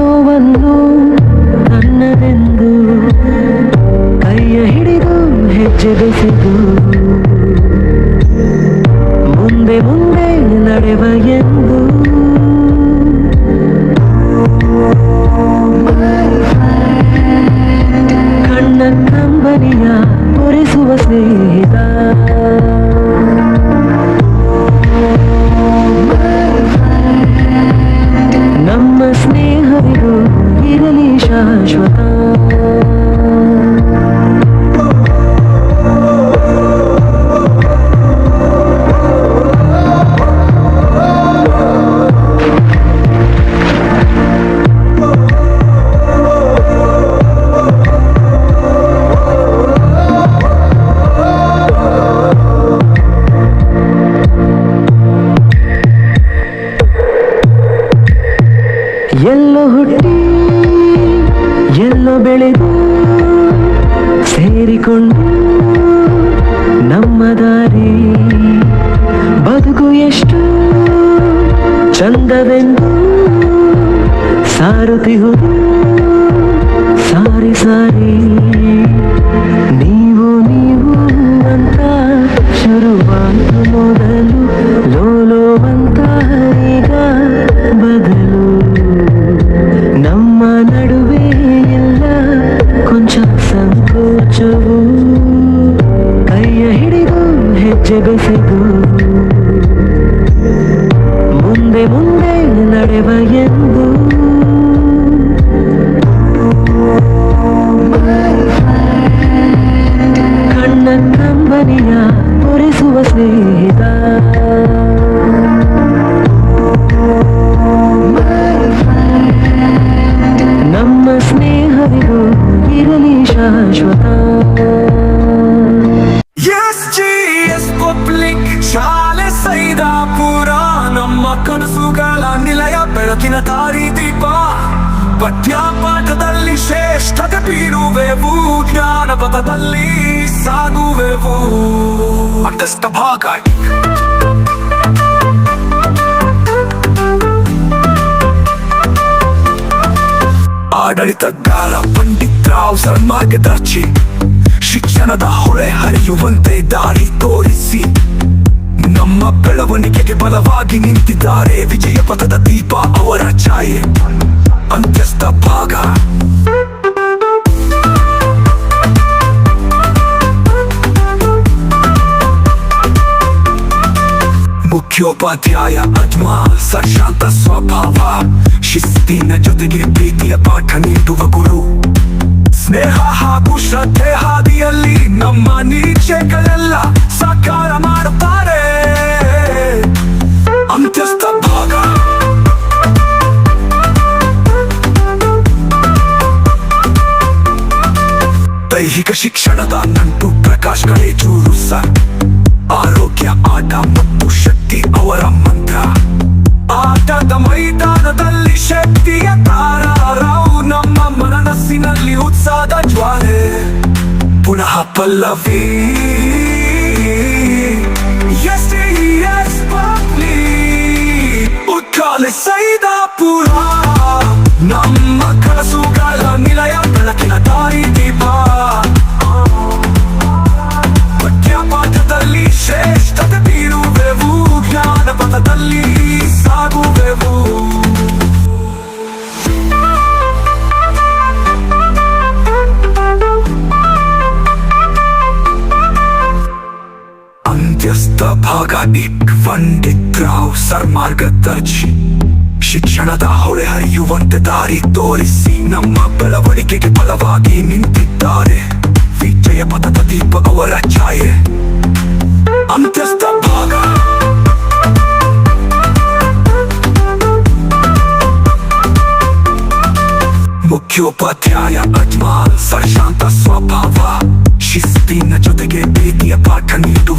ನೋವನ್ನು ತನ್ನದೆಂದು ಕೈಯ ಹಿಡಿದು ಹೆಜ್ಜೆ ಬೆಸೆದು ಮುಂದೆ ಮುಂದೆ ನಡೆವ ಎಂದು ಕಣ್ಣ ಕಂಬನಿಯ ಒರೆಸುವ ಸ್ನೇಹಿತ ನಮ್ಮ ಸ್ನೇಹವಿದು ಇರಲಿ ಶಾಶ್ವತ. ಎಲ್ಲೋ ಹುಟ್ಟಿ ಎಲ್ಲೋ ಬೆಳೆದು ಸೇರಿಕೊಂಡು ನಮ್ಮ ದಾರಿ ಬದುಕು ಎಷ್ಟು ಚಂದವೆಂದು ಸಾರುತ್ತಿಹುದು ಸಾರಿ ಸಾರಿ. ನೀವು ನೀವು ಅಂತ ಶುರುವಾಯಿತು ಮೊದಲು ಲೋಲೋ ಅಂತ ಈಗ ಬದಲು. ನಮ್ಮ ನಡುವೆ ಎಲ್ಲ ಕೊಂಚ ಸಂಕೋಚವು ಕೈಯ ಹಿಡಿದು ಹೆಜ್ಜೆ ಬೆಸೆದು ಮುಂದೆ ಮುಂದೆ ನಡೆವ ಎಂದು ಕಣ್ಣ ಕಂಬನಿಯ ಒರೆಸುವ ಸ್ನೇಹಿತ. ನಮ್ಮ ಸ್ನೇಹವಿದು ಇರಲಿ ಶಾಶ್ವತ. SGS ಪಬ್ಲಿಕ್ ಶಾಲೆ ಸೈದಾಪುರ ನಮ್ಮ ಕನಸುಗಳ ನಿಲಯ, ಬೆಳಕಿನ ದಾರಿ ದೀಪ. ಪಠ್ಯಪಾಠದಲ್ಲಿ ಶ್ರೇಷ್ಠತೆ ಬೀರುವೆವು, ಜ್ಞಾನ ಪಥದಲ್ಲಿ ಸಾಗುವೆವು. ಅದಷ್ಟ ಭಾಗ ಆಡಳಿತಗಾರ ಪಂಡಿತ್ ರಾವ್ ಸರ್ ಮಾರ್ಗದರ್ಶಿ, ಶಿಕ್ಷಣದ ಹೊಳೆ ಹರಿಯುವಂತೆ ದಾರಿ ತೋರಿಸಿ ನಮ್ಮ ಬೆಳವಣಿಗೆಗೆ ಬಲವಾಗಿ ನಿಂತಿದ್ದಾರೆ. ವಿಜಯ ಪಥದ ದೀಪ ಅವರ ಛಾಯೆ. ಅಂತ್ಯಸ್ಥ ಭಾಗ ಮುಖ್ಯೋಪಾಧ್ಯಾಯ ಅಜ್ಮಾಲ್ ಸರ್ ಶಾಂತ ಸ್ವಭಾವ, ಶಿಸ್ತಿನ ಜೊತೆಗೆ ಪ್ರೀತಿಯ ಪಾಠ ನೀಡುವ ಗುರು. ಸ್ನೇಹ ಹಾಗೂ ಶ್ರದ್ಧೆ ಹಾದಿಯಲ್ಲಿ ನಮ್ಮ ನಿರೀಕ್ಷೆಗಳೆಲ್ಲ ಸಾಕಾರ ಮಾಡುತ್ತಾರೆ. ಅಂತ್ಯಸ್ಥ ಭಾಗ ದೈಹಿಕ ಶಿಕ್ಷಣದ ನಂಟು ಪ್ರಕಾಶ್ ಕಳೇಜೂರು ಸರ್. ಆರೋಗ್ಯ, ಆಟ ಮತ್ತು ಶಕ್ತಿ ಅವರ ಮಂತ್ರ. ಆಟದ ಮೈದಾನದಲ್ಲಿ ಶಕ್ತಿಯ ತಾರಾರಾವು, ನಮ್ಮ ಮನಸ್ಸಿನಲ್ಲಿ ಉತ್ಸಾಹದ ಜ್ವಾಲೆ. ಪುನಃ ಪಲ್ಲವಿ SGS ಪಬ್ಲಿಕ್ ಉತ್ಕಾಲೆ ಸೈದಾಪುರ ನಮ್ಮ ಕನಸುಗಳ ನಿಲಯ, ಬೆಳಕಿನ ದಾರಿ ದೀಪ. ಪಠ್ಯಪಾಠದಲ್ಲಿ ಶ್ರೇಷ್ಠತೆ ಬೀರುವೆವು, ಜ್ಞಾನ ಪಥದಲ್ಲಿ ಸಾಗುವೆವು. ಅಂತ್ಯಸ್ಥ ಭಾಗ ಪಂಡಿತ್ ರಾವ್ ಸರ್ ಮಾರ್ಗದರ್ಶಿ, ಶಿಕ್ಷಣದ ಹೊಳೆ ಹರಿಯುವಂತೆ ದಾರಿ ತೋರಿಸಿ ನಮ್ಮ ಬೆಳವಣಿಗೆಗೆ ಬಲವಾಗಿ ನಿಂತಿದ್ದಾರೆ. ವಿಜಯ ಪಥದ ದೀಪ ಅವರ ಛಾಯೆ. ಅಂತ್ಯಸ್ಥ ಭಾಗ ಮುಖ್ಯೋಪಾಧ್ಯಾಯ ಅಜ್ಮಾಲ್ ಸರ್ ಶಾಂತ ಸ್ವಭಾವ, ಶಿಸ್ತಿನ ಜೊತೆಗೆ ಪ್ರೀತಿಯ ಪಾಠ ನೀಡು